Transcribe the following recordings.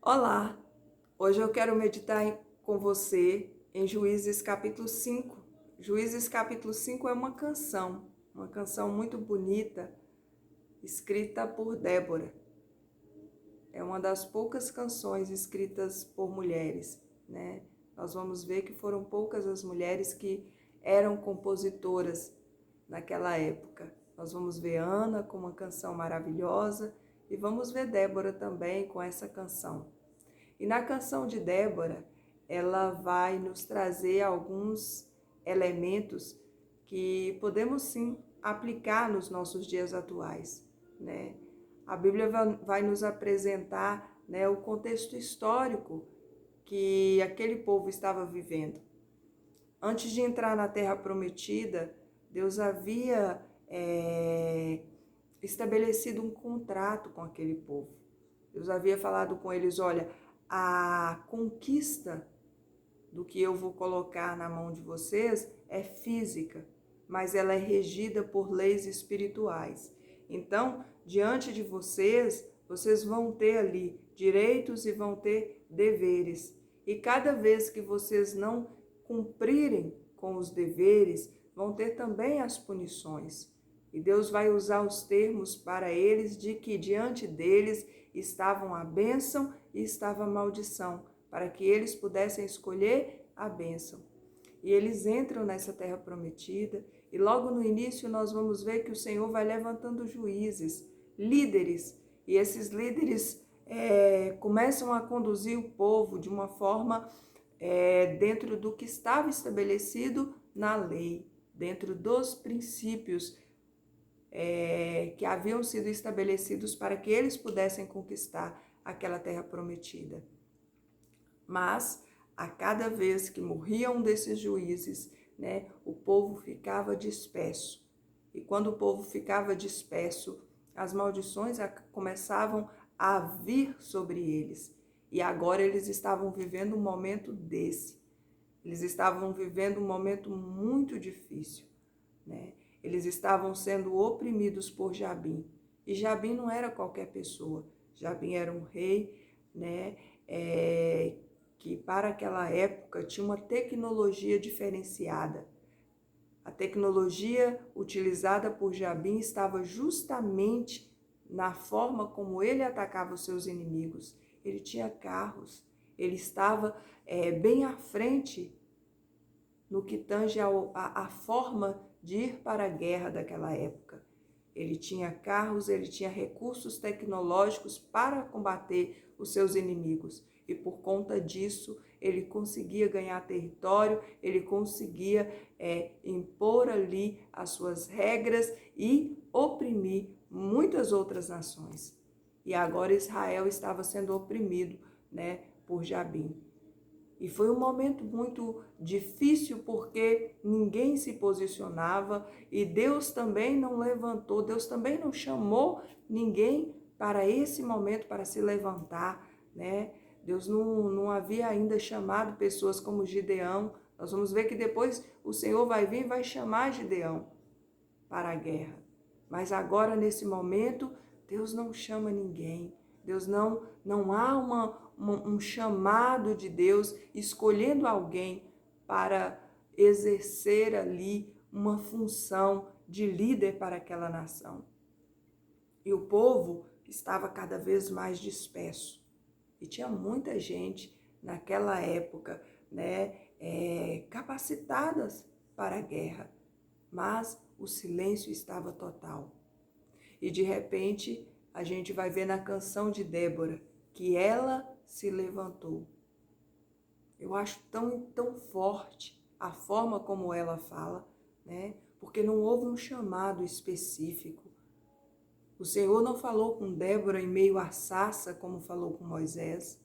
Olá! Hoje eu quero meditar com você em Juízes capítulo 5. Juízes capítulo 5 é uma canção muito bonita, escrita por Débora. É uma das poucas canções escritas por mulheres, né? Nós vamos ver que foram poucas as mulheres que eram compositoras naquela época. Nós vamos ver Ana com uma canção maravilhosa e vamos ver Débora também com essa canção. E na canção de Débora, ela vai nos trazer alguns elementos que podemos sim aplicar nos nossos dias atuais, né? A Bíblia vai nos apresentar, né, o contexto histórico que aquele povo estava vivendo. Antes de entrar na Terra Prometida, Deus havia estabelecido um contrato com aquele povo. Deus havia falado com eles, olha, a conquista do que eu vou colocar na mão de vocês é física, mas ela é regida por leis espirituais. Então, diante de vocês, vocês vão ter ali direitos e vão ter deveres. E cada vez que vocês não cumprirem com os deveres, vão ter também as punições. E Deus vai usar os termos para eles de que diante deles estavam a bênção e estava a maldição, para que eles pudessem escolher a bênção. E eles entram nessa terra prometida, e logo no início nós vamos ver que o Senhor vai levantando juízes, líderes, e esses líderes começam a conduzir o povo de uma forma dentro do que estava estabelecido na lei, dentro dos princípios que haviam sido estabelecidos para que eles pudessem conquistar aquela terra prometida. Mas, a cada vez que morria um desses juízes, né, o povo ficava disperso. E quando o povo ficava disperso, as maldições começavam a vir sobre eles. E agora eles estavam vivendo um momento desse. Eles estavam vivendo um momento muito difícil, né? Eles estavam sendo oprimidos por Jabim. E Jabim não era qualquer pessoa. Jabim era um rei, né? Que para aquela época tinha uma tecnologia diferenciada. A tecnologia utilizada por Jabim estava justamente na forma como ele atacava os seus inimigos. Ele tinha carros, ele estava bem à frente no que tange a forma de ir para a guerra daquela época. Ele tinha carros, ele tinha recursos tecnológicos para combater os seus inimigos. E por conta disso, ele conseguia ganhar território, ele conseguia impor ali as suas regras e oprimir muitas outras nações. E agora Israel estava sendo oprimido, né, por Jabim. E foi um momento muito difícil porque ninguém se posicionava e Deus também não levantou, Deus também não chamou ninguém para esse momento, para se levantar, né? Deus não havia ainda chamado pessoas como Gideão. Nós vamos ver que depois o Senhor vai vir e vai chamar Gideão para a guerra. Mas agora, nesse momento, Deus não chama ninguém. Deus não há um chamado de Deus escolhendo alguém para exercer ali uma função de líder para aquela nação. E o povo estava cada vez mais disperso. E tinha muita gente naquela época, né, capacitadas para a guerra. Mas o silêncio estava total. E de repente, a gente vai ver na canção de Débora que ela se levantou. Eu acho tão forte a forma como ela fala, né? Porque não houve um chamado específico. O Senhor não falou com Débora em meio à sarça como falou com Moisés.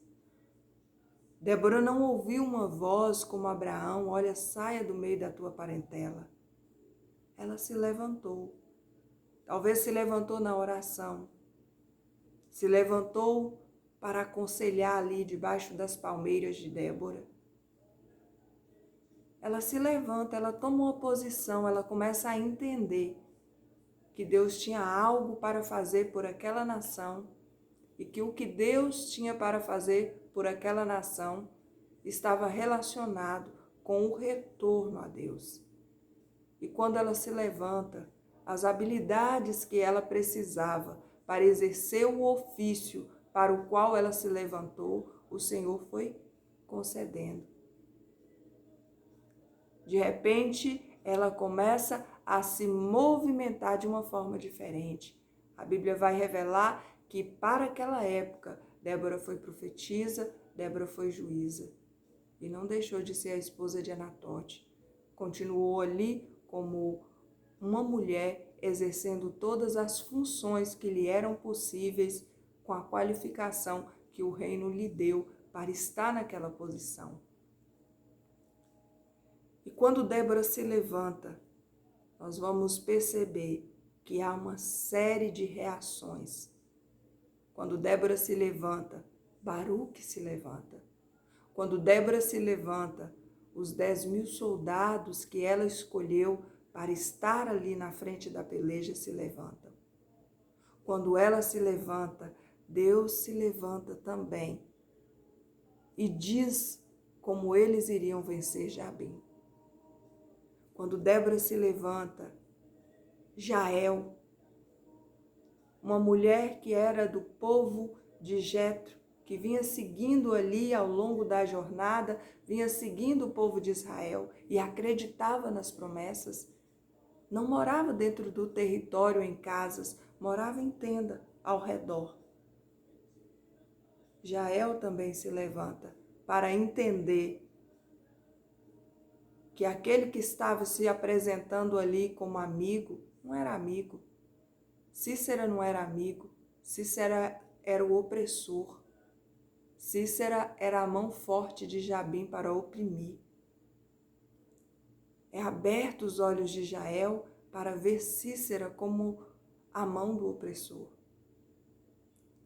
Débora não ouviu uma voz como Abraão, olha, saia do meio da tua parentela. Ela se levantou. Talvez se levantou na oração. Se levantou para aconselhar ali debaixo das palmeiras de Débora. Ela se levanta, ela toma uma posição, ela começa a entender que Deus tinha algo para fazer por aquela nação e que o que Deus tinha para fazer por aquela nação estava relacionado com o retorno a Deus. E quando ela se levanta, as habilidades que ela precisava para exercer o ofício para o qual ela se levantou, o Senhor foi concedendo. De repente, ela começa a se movimentar de uma forma diferente. A Bíblia vai revelar que para aquela época, Débora foi profetisa, Débora foi juíza. E não deixou de ser a esposa de Anatote. Continuou ali como uma mulher exercendo todas as funções que lhe eram possíveis com a qualificação que o reino lhe deu para estar naquela posição. E quando Débora se levanta, nós vamos perceber que há uma série de reações. Quando Débora se levanta, Baruque se levanta. Quando Débora se levanta, os 10.000 soldados que ela escolheu para estar ali na frente da peleja se levantam. Quando ela se levanta, Deus se levanta também e diz como eles iriam vencer Jabim. Quando Débora se levanta, Jael, uma mulher que era do povo de Jetro, que vinha seguindo ali ao longo da jornada, vinha seguindo o povo de Israel e acreditava nas promessas, não morava dentro do território em casas, morava em tenda ao redor. Jael também se levanta para entender que aquele que estava se apresentando ali como amigo, não era amigo. Cícera não era amigo, Cícera era o opressor. Cícera era a mão forte de Jabim para oprimir. É aberto os olhos de Jael para ver Cícera como a mão do opressor.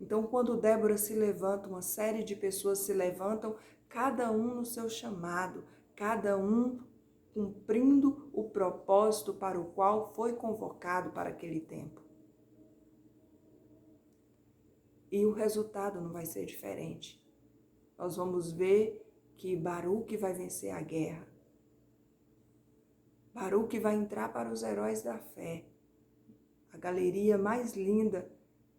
Então, quando Débora se levanta, uma série de pessoas se levantam, cada um no seu chamado, cada um cumprindo o propósito para o qual foi convocado para aquele tempo. E o resultado não vai ser diferente. Nós vamos ver que Baruque vai vencer a guerra. Baruque vai entrar para os heróis da fé, a galeria mais linda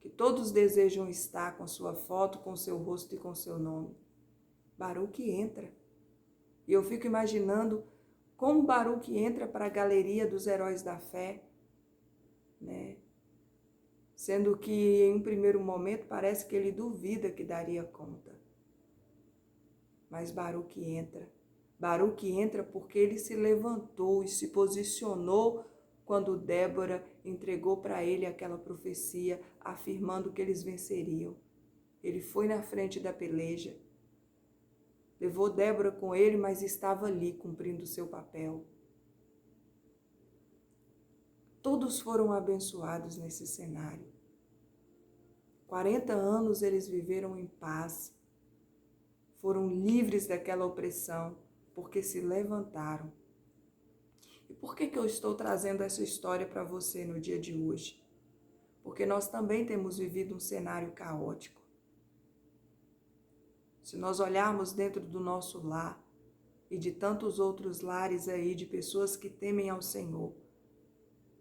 que todos desejam estar com sua foto, com seu rosto e com seu nome. Baruque entra. E eu fico imaginando como Baruque entra para a galeria dos heróis da fé, né? Sendo que em um primeiro momento parece que ele duvida que daria conta. Mas Baruque entra. Baruque entra porque ele se levantou e se posicionou quando Débora entregou para ele aquela profecia, afirmando que eles venceriam. Ele foi na frente da peleja, levou Débora com ele, mas estava ali cumprindo o seu papel. Todos foram abençoados nesse cenário. 40 anos eles viveram em paz, foram livres daquela opressão, porque se levantaram. E por que eu estou trazendo essa história para você no dia de hoje? Porque nós também temos vivido um cenário caótico. Se nós olharmos dentro do nosso lar e de tantos outros lares aí de pessoas que temem ao Senhor,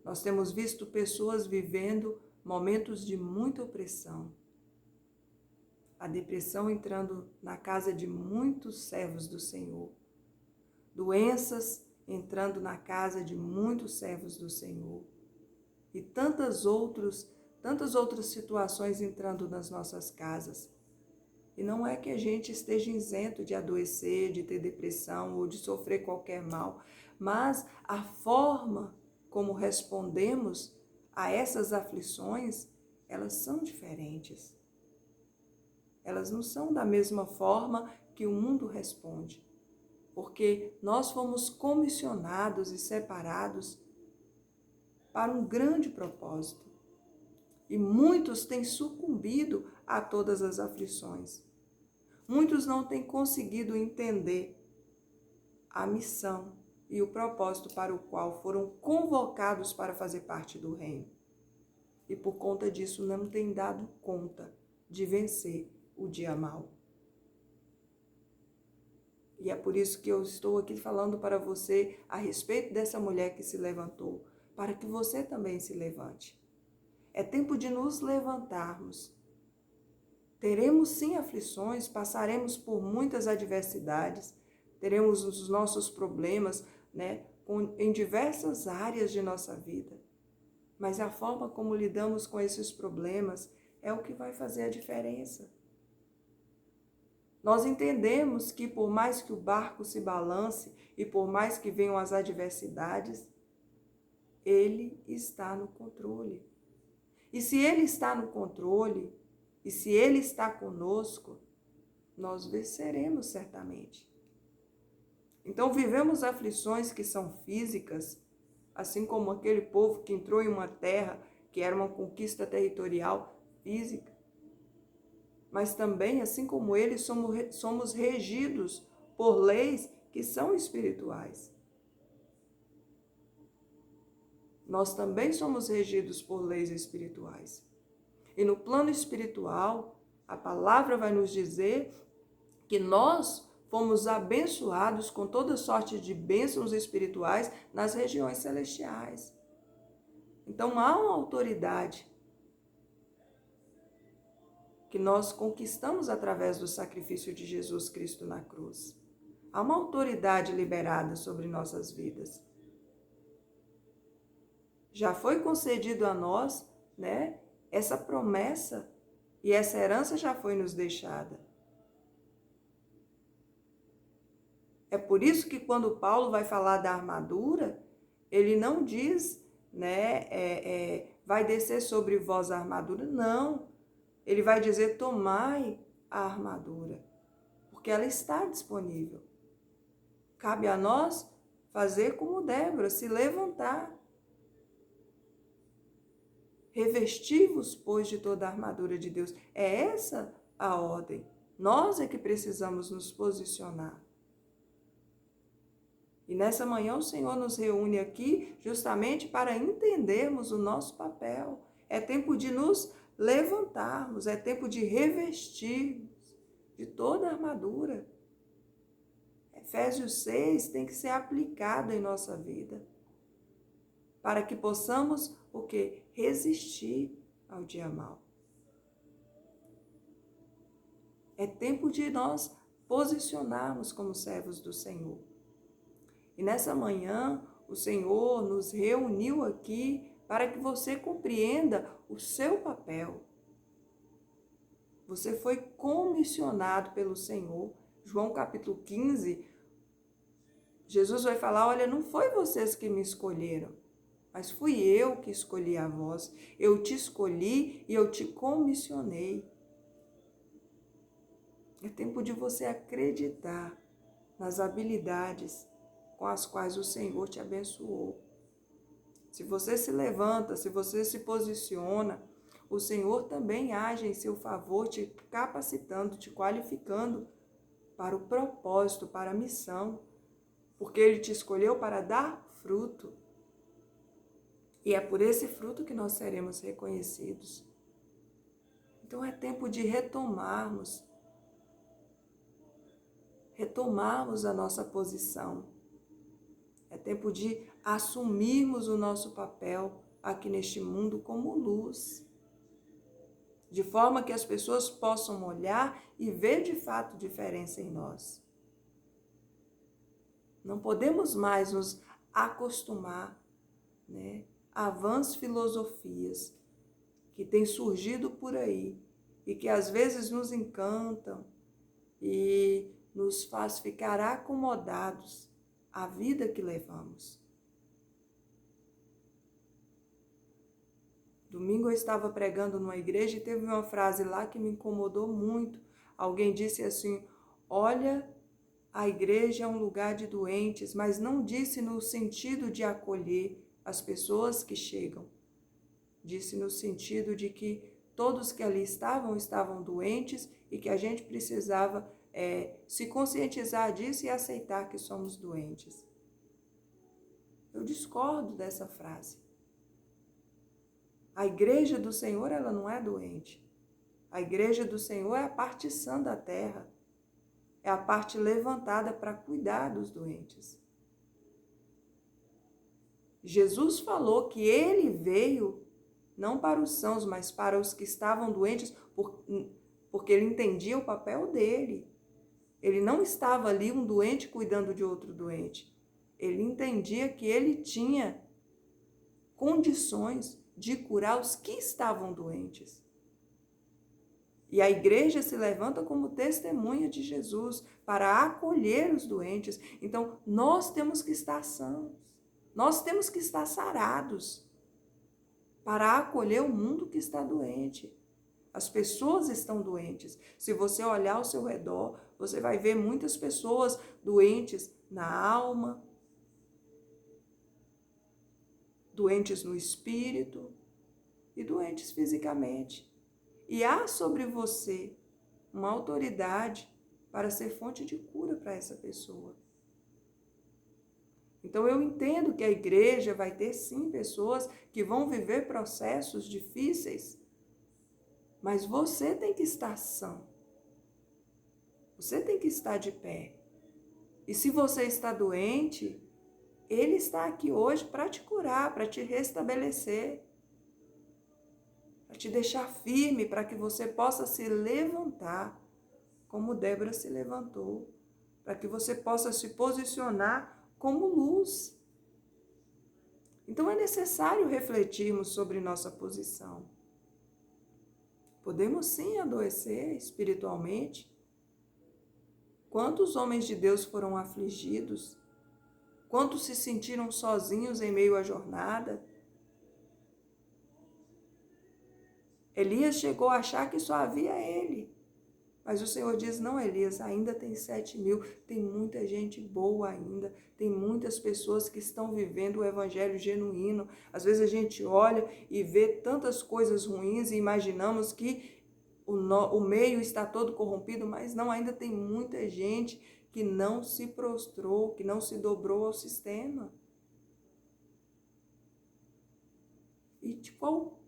nós temos visto pessoas vivendo momentos de muita opressão. A depressão entrando na casa de muitos servos do Senhor. Doenças entrando na casa de muitos servos do Senhor. E tantas outras situações entrando nas nossas casas. E não é que a gente esteja isento de adoecer, de ter depressão ou de sofrer qualquer mal, mas a forma como respondemos a essas aflições, elas são diferentes. Elas não são da mesma forma que o mundo responde, porque nós fomos comissionados e separados para um grande propósito. E muitos têm sucumbido a todas as aflições. Muitos não têm conseguido entender a missão e o propósito para o qual foram convocados para fazer parte do reino. E por conta disso não têm dado conta de vencer o dia mau. E é por isso que eu estou aqui falando para você a respeito dessa mulher que se levantou, para que você também se levante. É tempo de nos levantarmos. Teremos sim aflições, passaremos por muitas adversidades, teremos os nossos problemas, né, em diversas áreas de nossa vida. Mas a forma como lidamos com esses problemas é o que vai fazer a diferença. Nós entendemos que por mais que o barco se balance e por mais que venham as adversidades, Ele está no controle. E se Ele está no controle, e se Ele está conosco, nós venceremos certamente. Então vivemos aflições que são físicas, assim como aquele povo que entrou em uma terra que era uma conquista territorial física. Mas também, assim como eles, somos regidos por leis que são espirituais. Nós também somos regidos por leis espirituais. E no plano espiritual, a palavra vai nos dizer que nós fomos abençoados com toda sorte de bênçãos espirituais nas regiões celestiais. Então há uma autoridade que nós conquistamos através do sacrifício de Jesus Cristo na cruz. Há uma autoridade liberada sobre nossas vidas. Já foi concedido a nós, né, essa promessa e essa herança já foi nos deixada. É por isso que quando Paulo vai falar da armadura, ele não diz, né, vai descer sobre vós a armadura, não. Ele vai dizer, tomai a armadura, porque ela está disponível. Cabe a nós fazer como Débora, se levantar. Revesti-vos, pois, de toda a armadura de Deus. É essa a ordem. Nós é que precisamos nos posicionar. E nessa manhã o Senhor nos reúne aqui justamente para entendermos o nosso papel. É tempo de nos levantarmos, é tempo de revestirmos de toda a armadura. Efésios 6 tem que ser aplicado em nossa vida, para que possamos o quê? Resistir ao dia mau. É tempo de nós posicionarmos como servos do Senhor. E nessa manhã, o Senhor nos reuniu aqui para que você compreenda o seu papel. Você foi comissionado pelo Senhor. João capítulo 15, Jesus vai falar, olha, não foi vocês que me escolheram, mas fui eu que escolhi a vós. Eu te escolhi e eu te comissionei. É tempo de você acreditar nas habilidades com as quais o Senhor te abençoou. Se você se levanta, se você se posiciona, o Senhor também age em seu favor, te capacitando, te qualificando para o propósito, para a missão, porque Ele te escolheu para dar fruto. E é por esse fruto que nós seremos reconhecidos. Então é tempo de retomarmos a nossa posição. É tempo de assumirmos o nosso papel aqui neste mundo como luz, de forma que as pessoas possam olhar e ver de fato diferença em nós. Não podemos mais nos acostumar, né, a vãs filosofias que têm surgido por aí e que às vezes nos encantam e nos faz ficar acomodados à vida que levamos. Domingo eu estava pregando numa igreja e teve uma frase lá que me incomodou muito. Alguém disse assim, olha, a igreja é um lugar de doentes, mas não disse no sentido de acolher as pessoas que chegam. Disse no sentido de que todos que ali estavam doentes e que a gente precisava se conscientizar disso e aceitar que somos doentes. Eu discordo dessa frase. A igreja do Senhor, ela não é doente. A igreja do Senhor é a parte sã da terra. É a parte levantada para cuidar dos doentes. Jesus falou que ele veio não para os sãos, mas para os que estavam doentes, porque ele entendia o papel dele. Ele não estava ali um doente cuidando de outro doente. Ele entendia que ele tinha condições de curar os que estavam doentes. E a igreja se levanta como testemunha de Jesus para acolher os doentes. Então, nós temos que estar sãos. Nós temos que estar sarados para acolher o mundo que está doente. As pessoas estão doentes. Se você olhar ao seu redor, você vai ver muitas pessoas doentes na alma, doentes no espírito e doentes fisicamente. E há sobre você uma autoridade para ser fonte de cura para essa pessoa. Então eu entendo que a igreja vai ter sim pessoas que vão viver processos difíceis, mas você tem que estar são. Você tem que estar de pé. E se você está doente, Ele está aqui hoje para te curar, para te restabelecer, para te deixar firme, para que você possa se levantar, como Débora se levantou, para que você possa se posicionar como luz. Então é necessário refletirmos sobre nossa posição. Podemos sim adoecer espiritualmente. Quantos homens de Deus foram afligidos? Quantos se sentiram sozinhos em meio à jornada? Elias chegou a achar que só havia ele. Mas o Senhor diz, não, Elias, ainda tem 7.000, tem muita gente boa ainda, tem muitas pessoas que estão vivendo o evangelho genuíno. Às vezes a gente olha e vê tantas coisas ruins e imaginamos que o meio está todo corrompido, mas não, ainda tem muita gente que não se prostrou, que não se dobrou ao sistema. E de qual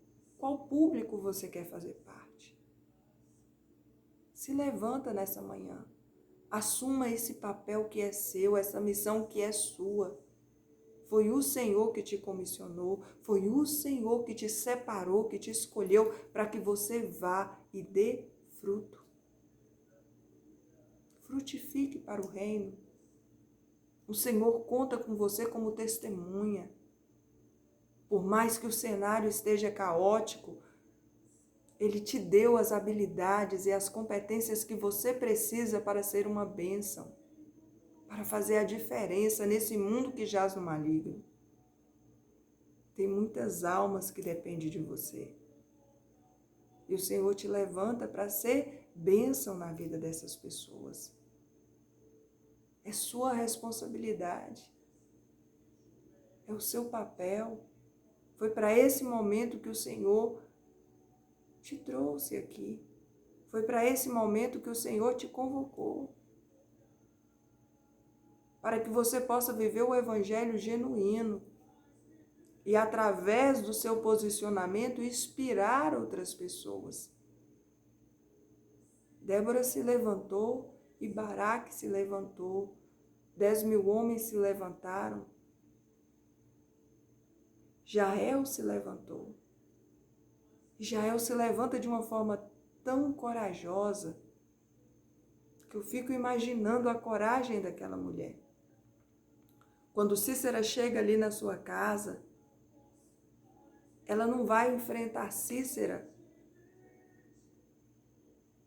público você quer fazer parte? Se levanta nessa manhã. Assuma esse papel que é seu, essa missão que é sua. Foi o Senhor que te comissionou, foi o Senhor que te separou, que te escolheu para que você vá e dê fruto. Frutifique para o reino. O Senhor conta com você como testemunha. Por mais que o cenário esteja caótico, Ele te deu as habilidades e as competências que você precisa para ser uma bênção, para fazer a diferença nesse mundo que jaz no maligno. Tem muitas almas que dependem de você. E o Senhor te levanta para ser bênção na vida dessas pessoas. É sua responsabilidade. É o seu papel. Foi para esse momento que o Senhor te trouxe aqui. Foi para esse momento que o Senhor te convocou. Para que você possa viver o evangelho genuíno. E através do seu posicionamento, inspirar outras pessoas. Débora se levantou e Baraque se levantou. 10.000 homens se levantaram. Jael se levantou. Jael se levanta de uma forma tão corajosa que eu fico imaginando a coragem daquela mulher. Quando Cícera chega ali na sua casa, ela não vai enfrentar Cícera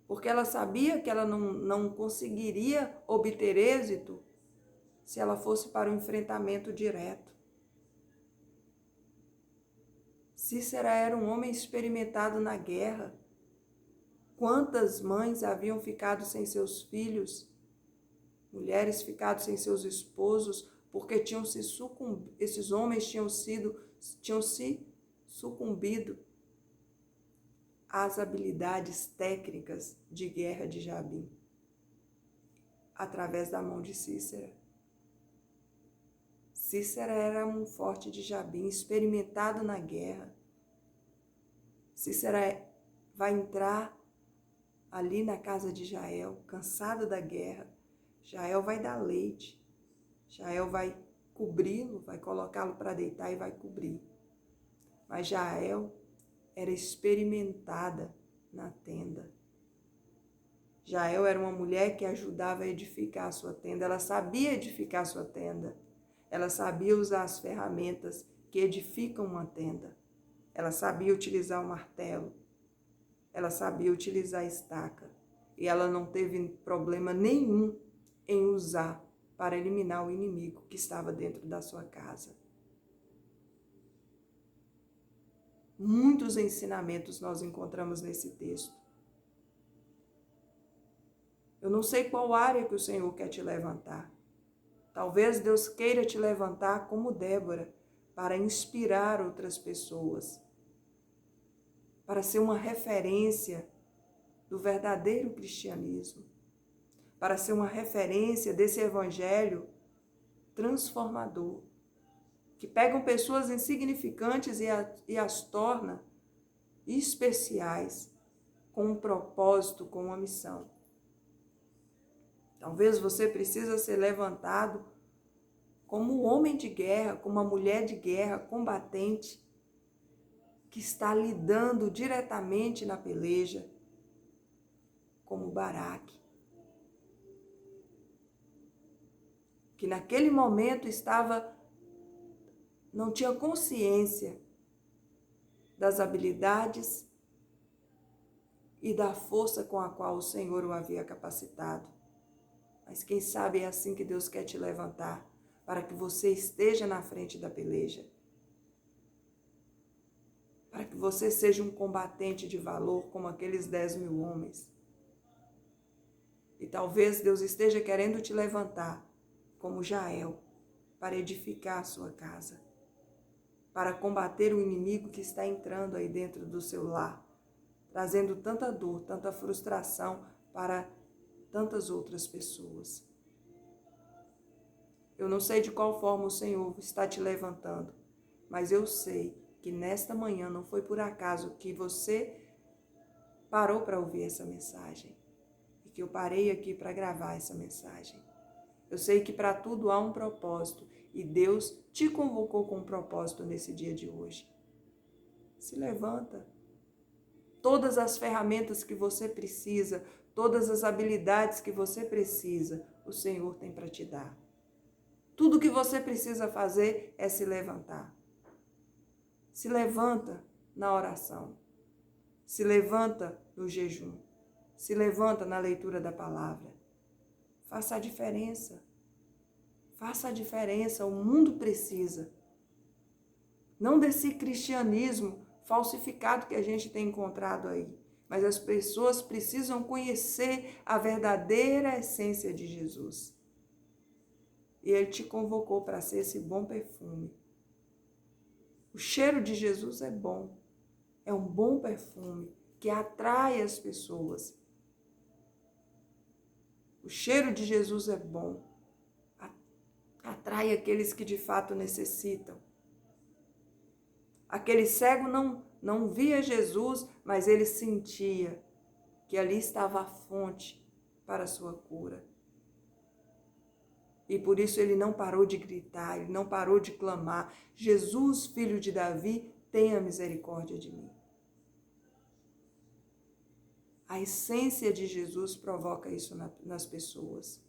porque ela sabia que ela não conseguiria obter êxito se ela fosse para o enfrentamento direto. Cícera era um homem experimentado na guerra. Quantas mães haviam ficado sem seus filhos, mulheres ficado sem seus esposos, porque esses homens tinham se sucumbido às habilidades técnicas de guerra de Jabim, através da mão de Cícera. Cícera era um forte de Jabim, experimentado na guerra. Cícera vai entrar ali na casa de Jael, cansado da guerra. Jael vai dar leite. Jael vai cobri-lo, vai colocá-lo para deitar e vai cobrir. Mas Jael era experimentada na tenda. Jael era uma mulher que ajudava a edificar a sua tenda. Ela sabia edificar a sua tenda. Ela sabia usar as ferramentas que edificam uma tenda. Ela sabia utilizar o martelo. Ela sabia utilizar a estaca. E ela não teve problema nenhum em usar para eliminar o inimigo que estava dentro da sua casa. Muitos ensinamentos nós encontramos nesse texto. Eu não sei qual área que o Senhor quer te levantar. Talvez Deus queira te levantar como Débora, para inspirar outras pessoas, para ser uma referência do verdadeiro cristianismo, para ser uma referência desse evangelho transformador, que pegam pessoas insignificantes e as torna especiais, com um propósito, com uma missão. Talvez você precisa ser levantado como um homem de guerra, como uma mulher de guerra, combatente, que está lidando diretamente na peleja, como Baraque, que naquele momento não tinha consciência das habilidades e da força com a qual o Senhor o havia capacitado. Mas quem sabe é assim que Deus quer te levantar, para que você esteja na frente da peleja, para que você seja um combatente de valor como aqueles 10.000 homens. E talvez Deus esteja querendo te levantar como Jael, para edificar a sua casa, para combater o inimigo que está entrando aí dentro do seu lar, trazendo tanta dor, tanta frustração para tantas outras pessoas. Eu não sei de qual forma o Senhor está te levantando, mas eu sei que nesta manhã não foi por acaso que você parou para ouvir essa mensagem e que eu parei aqui para gravar essa mensagem. Eu sei que para tudo há um propósito e Deus te convocou com um propósito nesse dia de hoje. Se levanta. Todas as ferramentas que você precisa, todas as habilidades que você precisa, o Senhor tem para te dar. Tudo que você precisa fazer é se levantar. Se levanta na oração. Se levanta no jejum. Se levanta na leitura da palavra. Faça a diferença. Faça a diferença. O mundo precisa. Não desse cristianismo falsificado que a gente tem encontrado aí. Mas as pessoas precisam conhecer a verdadeira essência de Jesus. E Ele te convocou para ser esse bom perfume. O cheiro de Jesus é bom. É um bom perfume que atrai as pessoas. O cheiro de Jesus é bom. Atrai aqueles que de fato necessitam. Aquele cego não via Jesus, mas ele sentia que ali estava a fonte para a sua cura. E por isso ele não parou de gritar, ele não parou de clamar: Jesus, filho de Davi, tenha misericórdia de mim. A essência de Jesus provoca isso nas pessoas.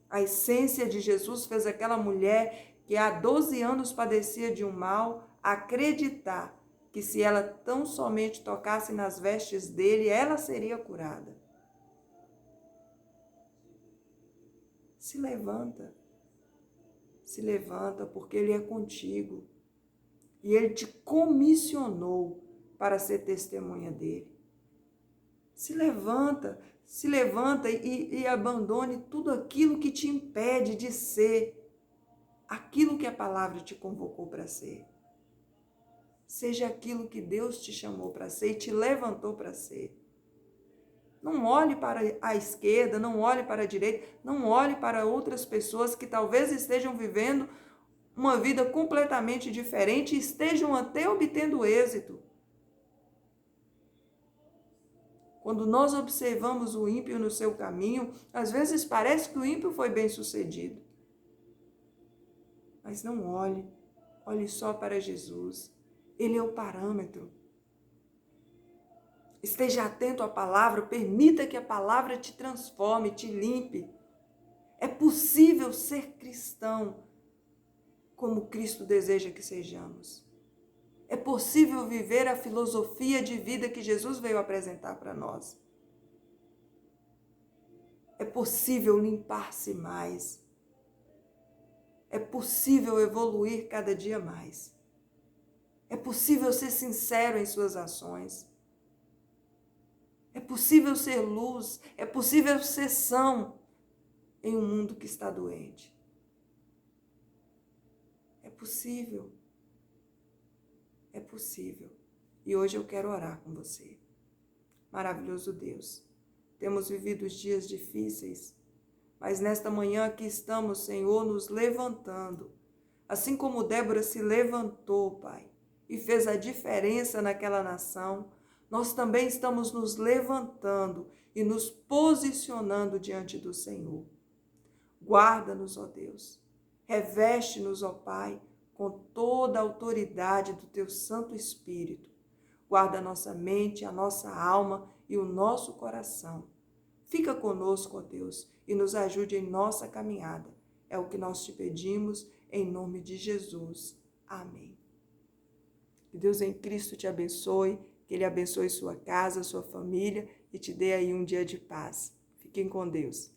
A essência de Jesus fez aquela mulher que há 12 anos padecia de um mal acreditar que se ela tão somente tocasse nas vestes dele, ela seria curada. Se levanta, porque Ele é contigo. E Ele te comissionou para ser testemunha dEle. Se levanta e abandone tudo aquilo que te impede de ser aquilo que a palavra te convocou para ser. Seja aquilo que Deus te chamou para ser e te levantou para ser. Não olhe para a esquerda, não olhe para a direita, não olhe para outras pessoas que talvez estejam vivendo uma vida completamente diferente e estejam até obtendo êxito. Quando nós observamos o ímpio no seu caminho, às vezes parece que o ímpio foi bem sucedido. Mas não olhe só para Jesus. Ele é o parâmetro. Esteja atento à palavra, permita que a palavra te transforme, te limpe. É possível ser cristão como Cristo deseja que sejamos. É possível viver a filosofia de vida que Jesus veio apresentar para nós. É possível limpar-se mais. É possível evoluir cada dia mais. É possível ser sincero em suas ações. É possível ser luz. É possível ser são em um mundo que está doente. É possível. É possível. E hoje eu quero orar com você. Maravilhoso Deus. Temos vivido dias difíceis, mas nesta manhã aqui estamos, Senhor, nos levantando. Assim como Débora se levantou, Pai, e fez a diferença naquela nação, nós também estamos nos levantando e nos posicionando diante do Senhor. Guarda-nos, ó Deus. Reveste-nos, ó Pai, com toda a autoridade do Teu Santo Espírito. Guarda a nossa mente, a nossa alma e o nosso coração. Fica conosco, ó Deus, e nos ajude em nossa caminhada. É o que nós te pedimos, em nome de Jesus. Amém. Que Deus em Cristo te abençoe, que Ele abençoe sua casa, sua família e te dê aí um dia de paz. Fiquem com Deus.